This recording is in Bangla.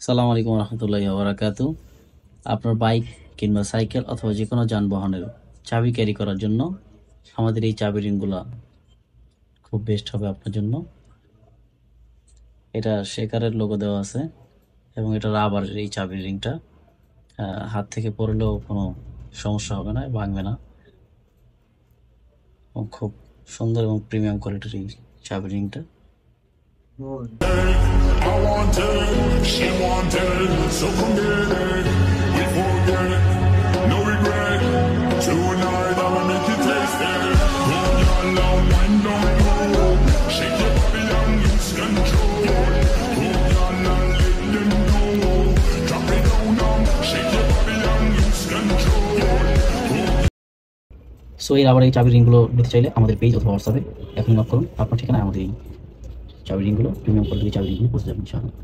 সালাম আলাইকুম রহমতুল্লাহি ওয়া বারাকাতু। আপনার বাইক কিংবা সাইকেল অথবা যে কোনো যানবাহনের চাবি ক্যারি করার জন্য আমাদের এই চাবি রিংগুলো খুব বেস্ট হবে আপনার জন্য। এটা শেকারের লোগো দেওয়া আছে এবং এটা রাবারের এই চাবি রিংটা হাত থেকে পড়লেও কোনো সমস্যা হবে না, ভাঙবে না। এবং খুব সুন্দর এবং প্রিমিয়াম কোয়ালিটির এই চাবি রিংটা। I want it, she wanted, so come get it. We forget, no regret. Tonight I'ma make you taste it. Go your love, wind down low. Shake your body and lose control. Go your love, let them know. Drop it down now, shake your body and lose control. So এই রাবারের এই চাবি রিংগুলো নিতে চাইলে আমাদের পেজ অথবা হোয়াটসঅ্যাপে এখন নক করুন। আপনার ঠিকানায় আমাদের এই চাবি রিংগুলো প্রিমিয়াম কোয়ালিটির চাবি রিংগুলো পৌঁছে যাবে ইনশাআল্লাহ।